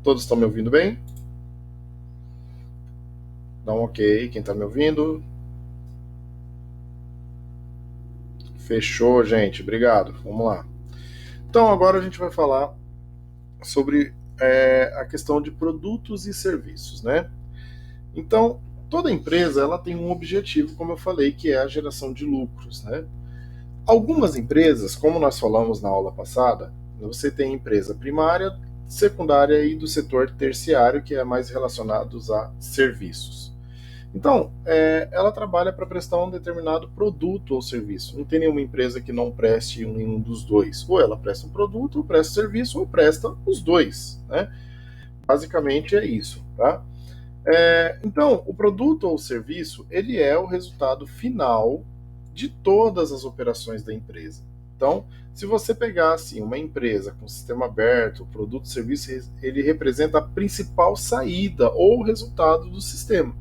Todos estão me ouvindo bem? Dá um ok, quem está me ouvindo? Fechou, gente, obrigado. Vamos lá. Então, agora a gente vai falar sobre a questão de produtos e serviços, né? Então, toda empresa ela tem um objetivo, como eu falei, que é a geração de lucros, né? Algumas empresas, como nós falamos na aula passada, você tem empresa primária, secundária e do setor terciário, que é mais relacionados a serviços. Então, ela trabalha para prestar um determinado produto ou serviço. Não tem nenhuma empresa que não preste nenhum dos dois. Ou ela presta um produto, ou presta um serviço, ou presta os dois, né? Basicamente é isso, tá? Então, o produto ou serviço, ele é o resultado final de todas as operações da empresa. Então, se você pegar assim, uma empresa com sistema aberto, o produto ou serviço, ele representa a principal saída ou resultado do sistema.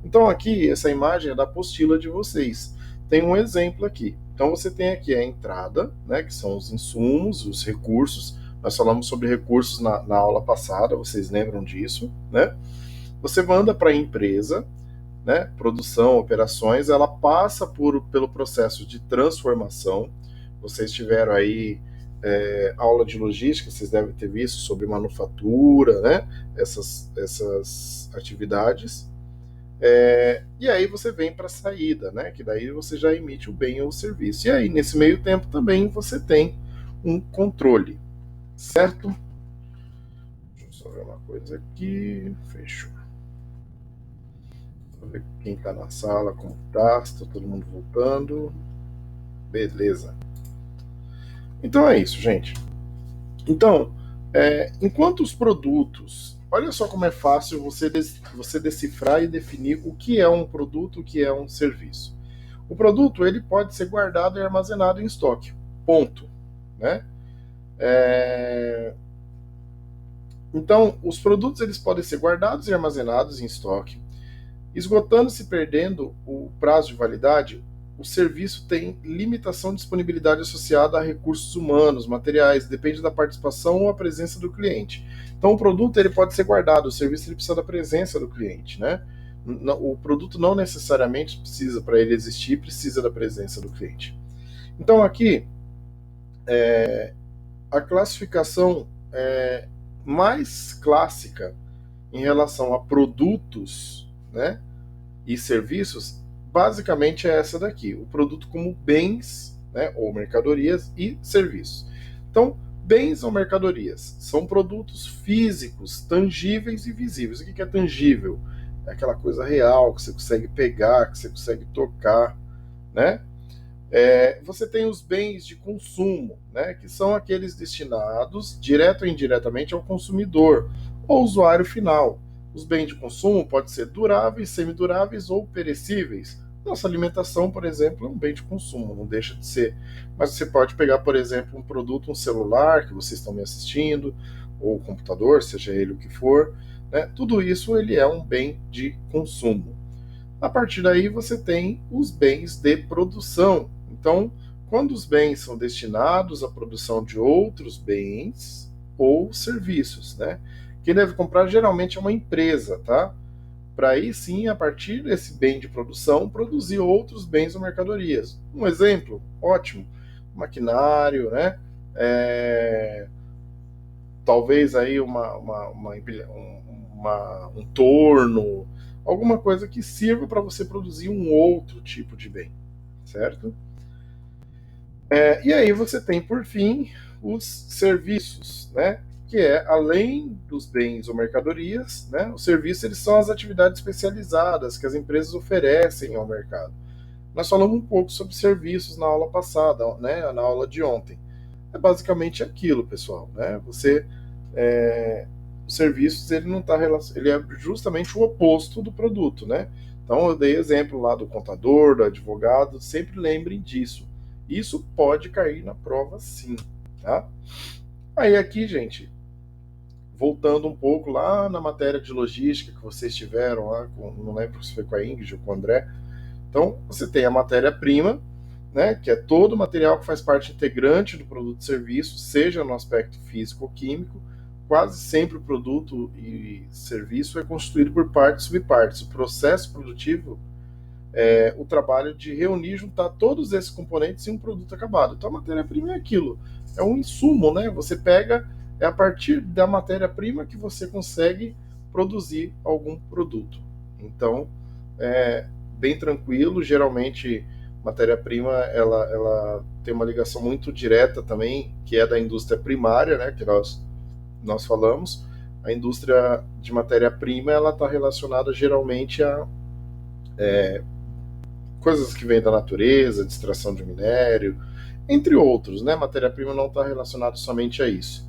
Então, aqui, essa imagem é da apostila de vocês. Tem um exemplo aqui. Então, você tem aqui a entrada, né, que são os insumos, os recursos. Nós falamos sobre recursos na aula passada, vocês lembram disso, né? Você manda para a empresa, né, produção, operações, ela passa pelo processo de transformação. Vocês tiveram aí aula de logística, vocês devem ter visto sobre manufatura, né, essas atividades. E aí você vem para a saída, né, que daí você já emite o bem ou o serviço. E aí, nesse meio tempo, também você tem um controle, certo? Deixa eu só ver uma coisa aqui. Fechou. Vou ver quem está na sala, como tá, se está todo mundo voltando. Beleza. Então é isso, gente. Então, enquanto os produtos. Olha só como é fácil você decifrar e definir o que é um produto, o que é um serviço. O produto ele pode ser guardado e armazenado em estoque. Ponto. Né? Então, os produtos eles podem ser guardados e armazenados em estoque. Esgotando-se perdendo o prazo de validade, o serviço tem limitação de disponibilidade associada a recursos humanos, materiais, depende da participação ou a presença do cliente. Então, o produto ele pode ser guardado, o serviço ele precisa da presença do cliente, né? O produto não necessariamente precisa, para ele existir, precisa da presença do cliente. Então, aqui, a classificação mais clássica em relação a produtos, né, e serviços, basicamente é essa daqui: o produto como bens, né, ou mercadorias e serviços. Então, bens ou mercadorias são produtos físicos, tangíveis e visíveis. O que é tangível? É aquela coisa real que você consegue pegar, que você consegue tocar, né? Você tem os bens de consumo, né, que são aqueles destinados, direto ou indiretamente, ao consumidor ou usuário final. Os bens de consumo podem ser duráveis, semiduráveis ou perecíveis. Nossa alimentação, por exemplo, é um bem de consumo, não deixa de ser. Mas você pode pegar, por exemplo, um produto, um celular, que vocês estão me assistindo, ou computador, seja ele o que for, né? Tudo isso ele é um bem de consumo. A partir daí você tem os bens de produção. Então, quando os bens são destinados à produção de outros bens ou serviços, né? Quem deve comprar geralmente é uma empresa, tá? Para aí sim, a partir desse bem de produção, produzir outros bens ou mercadorias. Um exemplo, ótimo, maquinário, né? É, talvez aí um torno, alguma coisa que sirva para você produzir um outro tipo de bem, certo? E aí você tem, por fim, os serviços, né? Que é, além dos bens ou mercadorias, né? Os serviços eles são as atividades especializadas que as empresas oferecem ao mercado. Nós falamos um pouco sobre serviços na aula passada, né? Na aula de ontem. É basicamente aquilo, pessoal, né? Os serviços ele não está ele é justamente o oposto do produto, né? Então eu dei exemplo lá do contador, do advogado, sempre lembrem disso. Isso pode cair na prova, sim, tá? Aí aqui, gente, voltando um pouco lá na matéria de logística que vocês tiveram lá, não lembro se foi com a Ingrid ou com o André. Então você tem a matéria-prima, né, que é todo o material que faz parte integrante do produto e serviço, seja no aspecto físico ou químico, quase sempre o produto e serviço é constituído por partes e subpartes. O processo produtivo é o trabalho de reunir, juntar todos esses componentes em um produto acabado. Então a matéria-prima é aquilo, é um insumo, né? Você pega, é a partir da matéria-prima que você consegue produzir algum produto. Então, é bem tranquilo, geralmente matéria-prima ela tem uma ligação muito direta também, que é da indústria primária, né, que nós falamos. A indústria de matéria-prima ela está relacionada geralmente a coisas que vêm da natureza, de extração de minério, entre outros, né? Matéria-prima não está relacionada somente a isso.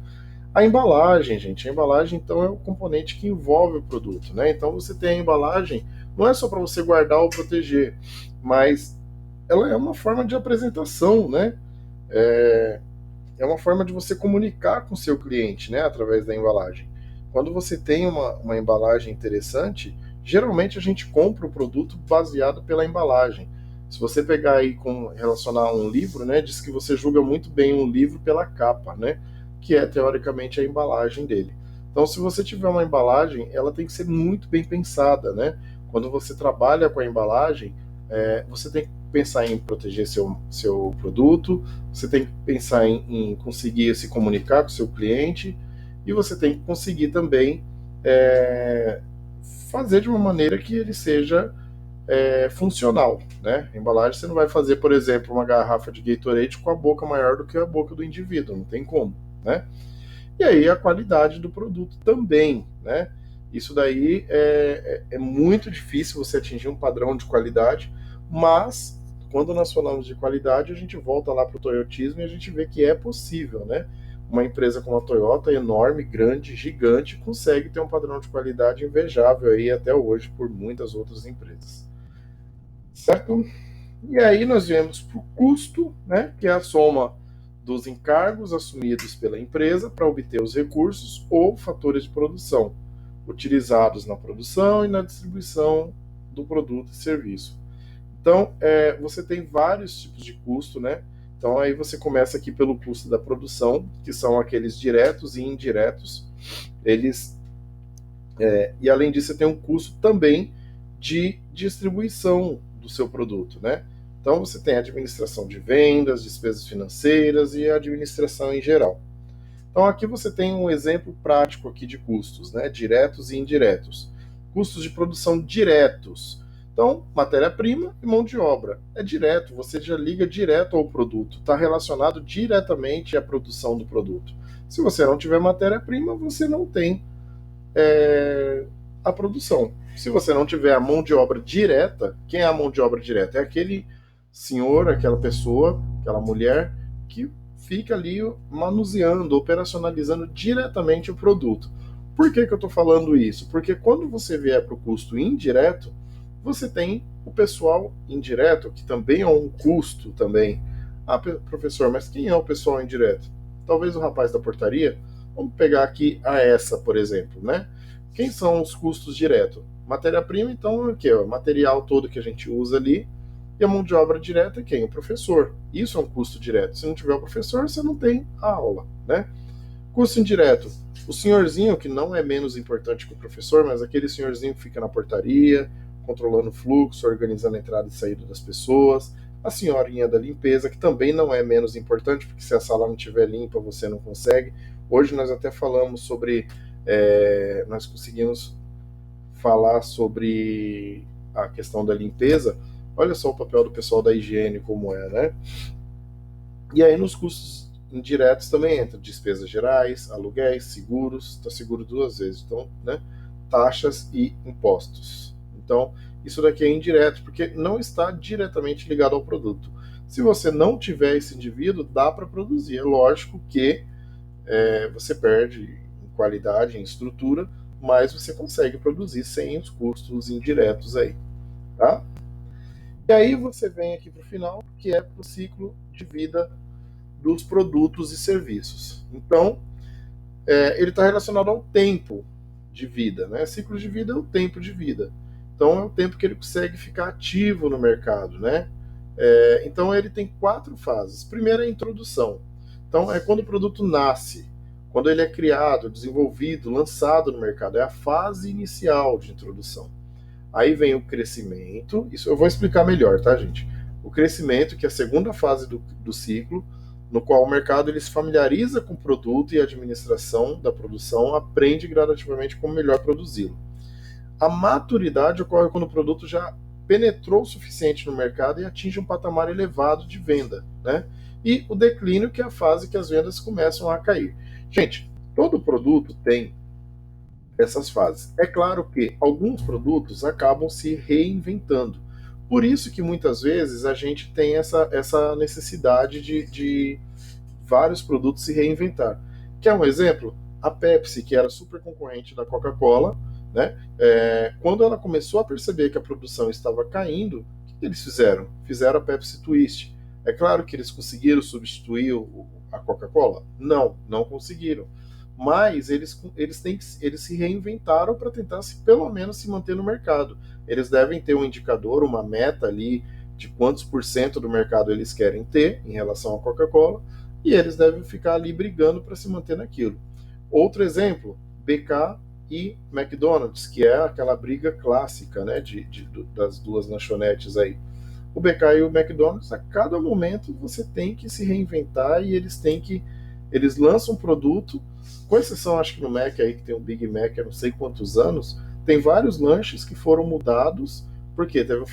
A embalagem, gente, a embalagem então é o componente que envolve o produto, né? Então você tem a embalagem, não é só para você guardar ou proteger, mas ela é uma forma de apresentação, né? É uma forma de você comunicar com o seu cliente, né? Através da embalagem. Quando você tem uma embalagem interessante, geralmente a gente compra o produto baseado pela embalagem. Se você pegar aí com relacionar a um livro, né, diz que você julga muito bem um livro pela capa, né, que é teoricamente a embalagem dele. Então, se você tiver uma embalagem, ela tem que ser muito bem pensada, né? Quando você trabalha com a embalagem, você tem que pensar em proteger seu produto, você tem que pensar em conseguir se comunicar com o seu cliente e você tem que conseguir também fazer de uma maneira que ele seja funcional, né? A embalagem você não vai fazer, por exemplo, uma garrafa de Gatorade com a boca maior do que a boca do indivíduo, não tem como, né? E aí a qualidade do produto também, né? Isso daí é muito difícil você atingir um padrão de qualidade, mas quando nós falamos de qualidade, a gente volta lá para o toyotismo e a gente vê que é possível, né? Uma empresa como a Toyota, enorme, grande, gigante, consegue ter um padrão de qualidade invejável aí até hoje por muitas outras empresas. Certo? E aí nós viemos para o custo, né, que é a soma dos encargos assumidos pela empresa para obter os recursos ou fatores de produção utilizados na produção e na distribuição do produto e serviço. Então, você tem vários tipos de custo, né? Então, aí você começa aqui pelo custo da produção, que são aqueles diretos e indiretos. Eles, e além disso, você tem um custo também de distribuição do seu produto, né? Então, você tem a administração de vendas, despesas financeiras e a administração em geral. Então, aqui você tem um exemplo prático aqui de custos, né? Diretos e indiretos. Custos de produção diretos. Então, matéria-prima e mão de obra. É direto, você já liga direto ao produto, está relacionado diretamente à produção do produto. Se você não tiver matéria-prima, você não tem a produção. Se você não tiver a mão de obra direta, quem é a mão de obra direta? É aquele senhor, aquela pessoa, aquela mulher que fica ali manuseando, operacionalizando diretamente o produto. Por que eu estou falando isso? Porque quando você vier para o custo indireto, você tem o pessoal indireto, que também é um custo também. Ah, professor, mas quem é o pessoal indireto? Talvez o rapaz da portaria. Vamos pegar aqui a essa, por exemplo, né? Quem são os custos diretos? Matéria-prima, então, é o quê? O material todo que a gente usa ali. E a mão de obra direta é quem? O professor. Isso é um custo direto. Se não tiver o professor, você não tem a aula, né? Custo indireto. O senhorzinho, que não é menos importante que o professor, mas aquele senhorzinho que fica na portaria, controlando o fluxo, organizando a entrada e saída das pessoas. A senhorinha da limpeza, que também não é menos importante, porque se a sala não estiver limpa, você não consegue. Hoje nós até falamos sobre... nós conseguimos falar sobre a questão da limpeza. Olha só o papel do pessoal da higiene como é, né? E aí nos custos indiretos também entra despesas gerais, aluguéis, seguros, está seguro duas vezes, então, né? Taxas e impostos. Então, isso daqui é indireto, porque não está diretamente ligado ao produto. Se você não tiver esse indivíduo, dá para produzir. É lógico que você perde em qualidade, em estrutura, mas você consegue produzir sem os custos indiretos aí, tá? E aí você vem aqui para o final, que é para o ciclo de vida dos produtos e serviços. Então, ele está relacionado ao tempo de vida, né? Ciclo de vida é o tempo de vida. Então, é o tempo que ele consegue ficar ativo no mercado, né? Então, ele tem 4 fases. Primeiro é a introdução. Então, é quando o produto nasce. Quando ele é criado, desenvolvido, lançado no mercado, é a fase inicial de introdução. Aí vem o crescimento, isso eu vou explicar melhor, tá, gente? O crescimento, que é a segunda fase do ciclo, no qual o mercado ele se familiariza com o produto e a administração da produção aprende gradativamente como melhor produzi-lo. A maturidade ocorre quando o produto já penetrou o suficiente no mercado e atinge um patamar elevado de venda, né? E o declínio, que é a fase que as vendas começam a cair. Gente, todo produto tem essas fases. É claro que alguns produtos acabam se reinventando. Por isso que muitas vezes a gente tem essa necessidade de vários produtos se reinventar. Quer um exemplo? A Pepsi, que era super concorrente da Coca-Cola, né? Quando ela começou a perceber que a produção estava caindo, o que eles fizeram? Fizeram a Pepsi Twist. É claro que eles conseguiram substituir a Coca-Cola? Não, não conseguiram. Mas eles se reinventaram para tentar pelo menos se manter no mercado. Eles devem ter um indicador, uma meta ali de quantos por cento do mercado eles querem ter em relação à Coca-Cola, e eles devem ficar ali brigando para se manter naquilo. Outro exemplo, BK e McDonald's, que é aquela briga clássica, né, das duas lanchonetes aí. O BK e o McDonald's, a cada momento você tem que se reinventar e eles lançam um produto, com exceção acho que no Mac aí que tem o Big Mac há não sei quantos anos, tem vários lanches que foram mudados, porque teve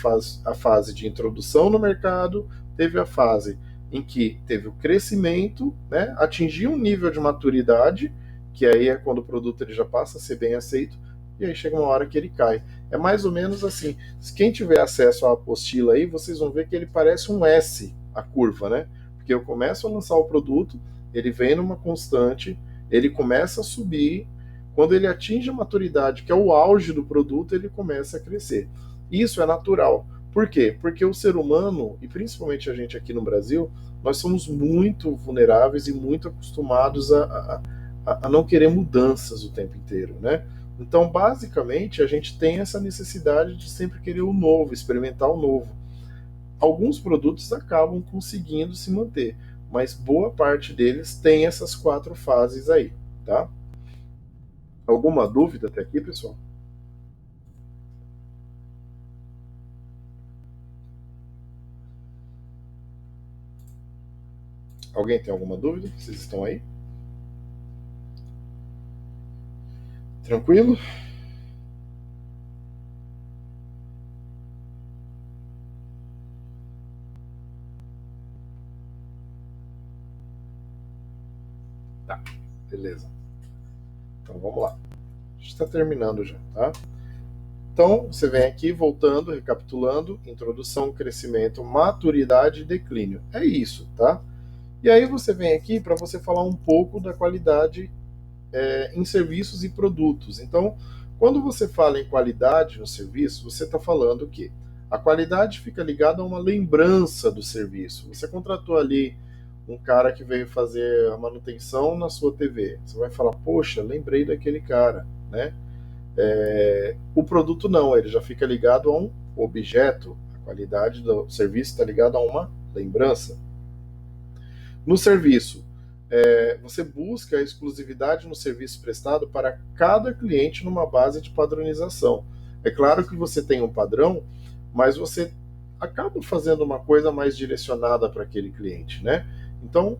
a fase de introdução no mercado, teve a fase em que teve o crescimento, né, atingiu um nível de maturidade, que aí é quando o produto ele já passa a ser bem aceito, e aí chega uma hora que ele cai. É mais ou menos assim. Se quem tiver acesso à apostila aí, vocês vão ver que ele parece um S, a curva, né? Porque eu começo a lançar o produto, ele vem numa constante, ele começa a subir, quando ele atinge a maturidade, que é o auge do produto, ele começa a crescer. Isso é natural. Por quê? Porque o ser humano, e principalmente a gente aqui no Brasil, nós somos muito vulneráveis e muito acostumados a não querer mudanças o tempo inteiro, né? Então, basicamente, a gente tem essa necessidade de sempre querer o novo, experimentar o novo. Alguns produtos acabam conseguindo se manter, mas boa parte deles tem essas quatro fases aí, tá? Alguma dúvida até aqui, pessoal? Alguém tem alguma dúvida? Vocês estão aí? Tranquilo? Tá, beleza. Então vamos lá. A gente está terminando já, tá? Então, você vem aqui, voltando, recapitulando, introdução, crescimento, maturidade e declínio. É isso, tá? E aí você vem aqui para você falar um pouco da qualidade em serviços e produtos. Então, quando você fala em qualidade no serviço, você está falando que a qualidade fica ligada a uma lembrança do serviço. Você contratou ali um cara que veio fazer a manutenção na sua TV. Você vai falar, poxa, lembrei daquele cara, né? O produto não, ele já fica ligado a um objeto. A qualidade do serviço está ligada a uma lembrança. No serviço, você busca a exclusividade no serviço prestado para cada cliente numa base de padronização. É claro que você tem um padrão, mas você acaba fazendo uma coisa mais direcionada para aquele cliente, né? Então,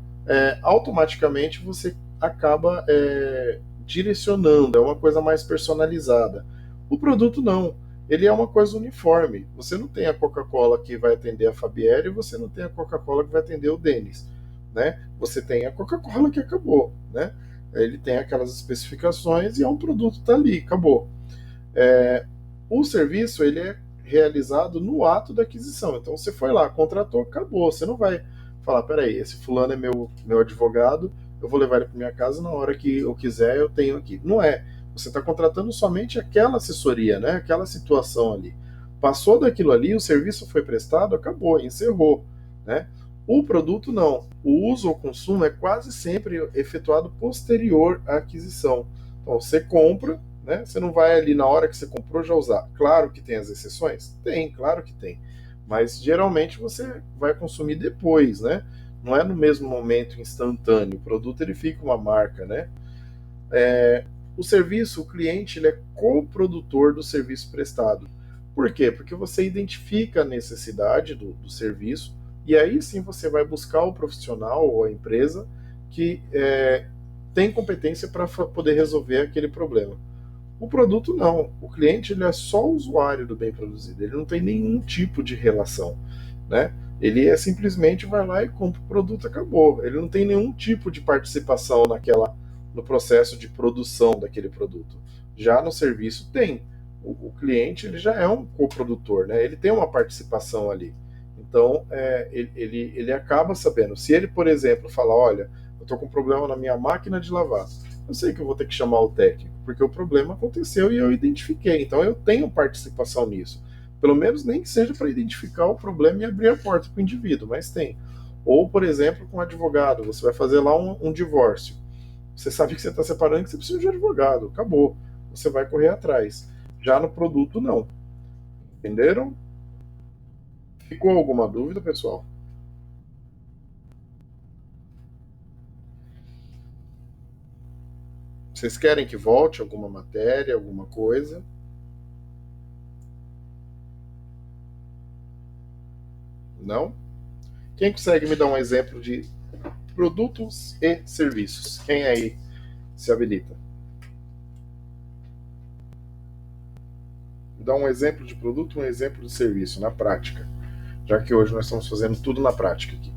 automaticamente você acaba direcionando, é uma coisa mais personalizada. O produto não, ele é uma coisa uniforme. Você não tem a Coca-Cola que vai atender a Fabienne e você não tem a Coca-Cola que vai atender o Denis, né? Você tem a Coca-Cola que acabou, né? Ele tem aquelas especificações e é um produto tá ali, acabou. É, o serviço ele é realizado no ato da aquisição. Então você foi lá, contratou, acabou. Você não vai falar, peraí, esse fulano é meu advogado, eu vou levar ele para minha casa na hora que eu quiser, eu tenho aqui. Não é. Você está contratando somente aquela assessoria, né? Aquela situação ali. Passou daquilo ali, o serviço foi prestado, acabou, encerrou, né? O produto não. O uso ou consumo é quase sempre efetuado posterior à aquisição. Então você compra, né? Você não vai ali na hora que você comprou já usar. Claro que tem as exceções? Tem, claro que tem. Mas geralmente você vai consumir depois, né? Não é no mesmo momento instantâneo. O produto ele fica uma marca, né? O serviço, o cliente, ele é coprodutor do serviço prestado. Por quê? Porque você identifica a necessidade do serviço e aí sim você vai buscar o profissional ou a empresa que tem competência para poder resolver aquele problema. O produto não. O cliente ele é só usuário do bem produzido. Ele não tem nenhum tipo de relação, né? Ele é simplesmente vai lá e compra o produto, acabou. Ele não tem nenhum tipo de participação no processo de produção daquele produto. Já no serviço tem. O cliente ele já é um coprodutor, né? Ele tem uma participação ali. Então ele acaba sabendo. Se ele, por exemplo, fala, olha, eu estou com um problema na minha máquina de lavar, eu sei que eu vou ter que chamar o técnico, porque o problema aconteceu e eu identifiquei. Então eu tenho participação nisso. Pelo menos nem que seja para identificar o problema e abrir a porta para o indivíduo, mas tem. Ou, por exemplo, com um advogado, você vai fazer lá um divórcio. Você sabe que você está separando, que você precisa de um advogado. Acabou. Você vai correr atrás. Já no produto, não. Entenderam? Ficou alguma dúvida, pessoal? Vocês querem que volte alguma matéria, alguma coisa? Não? Quem consegue me dar um exemplo de produtos e serviços? Quem aí se habilita? Dá um exemplo de produto e um exemplo de serviço na prática, já que hoje nós estamos fazendo tudo na prática aqui.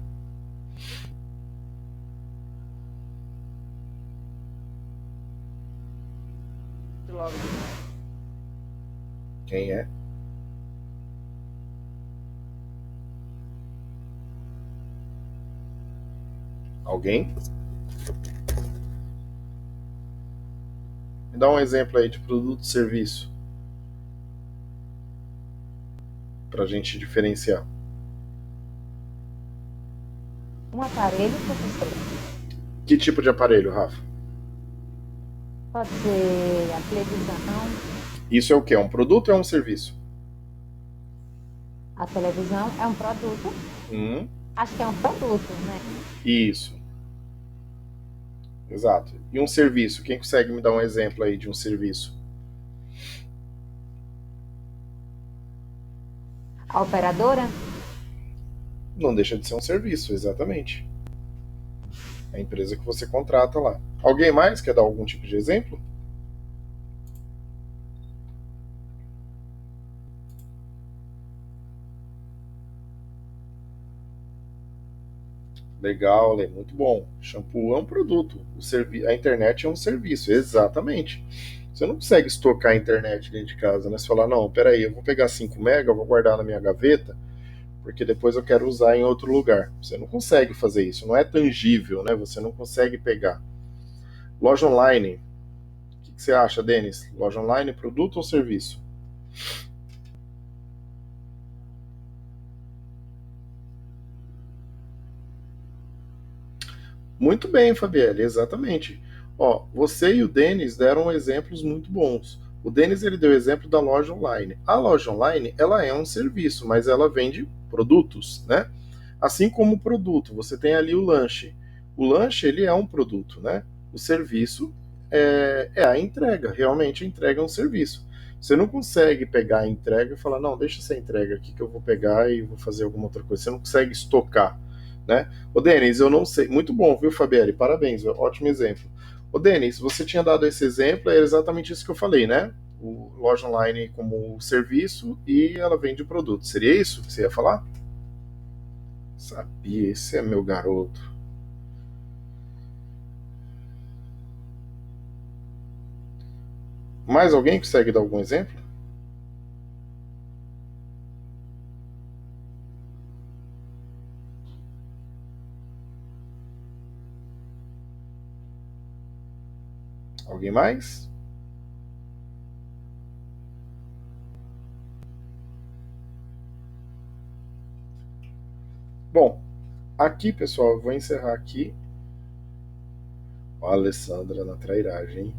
Quem é? Alguém? Me dá um exemplo aí de produto e serviço para a gente diferenciar. Um aparelho, professor? Que tipo de aparelho, Rafa? Pode ser a televisão. Isso é o que? É um produto ou é um serviço? A televisão é um produto. Hum, Acho que é um produto, né? isso, exato. E um serviço? Quem consegue me dar um exemplo aí de um serviço? A operadora, Não deixa de ser um serviço, exatamente. É a empresa que você contrata lá. Alguém mais quer dar algum tipo de exemplo? Legal, Lê, muito bom. Shampoo é um produto, a internet é um serviço, exatamente. Você não consegue estocar a internet dentro de casa, né? Você falar, não, peraí, eu vou pegar 5 mega, eu vou guardar na minha gaveta, porque depois eu quero usar em outro lugar. Você não consegue fazer isso, não é tangível, né? Você não consegue pegar. Loja online, o que você acha, Denis? Loja online, produto ou serviço? Muito bem, Fabielle, exatamente. Ó, você e o Denis deram exemplos muito bons. O Denis ele deu o exemplo da loja online. A loja online ela é um serviço, mas ela vende produtos, né? Assim como o produto, você tem ali o lanche. O lanche ele é um produto, né? O serviço é a entrega. Realmente a entrega é um serviço. Você não consegue pegar a entrega e falar, não, deixa essa entrega aqui que eu vou pegar e vou fazer alguma outra coisa. Você não consegue estocar, né? Ô, Denis, eu não sei. Muito bom, viu, Fabielle? Parabéns, ótimo exemplo. Ô, Denis, você tinha dado esse exemplo, é exatamente isso que eu falei, né? O loja online como serviço e ela vende o produto. Seria isso que você ia falar? Sabia, esse é meu garoto. Mais alguém consegue dar algum exemplo? Alguém mais? Bom, aqui, pessoal, eu vou encerrar aqui. Ó, a Alessandra na trairagem, hein?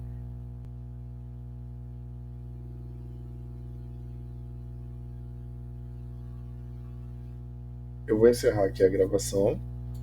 Eu vou encerrar aqui a gravação.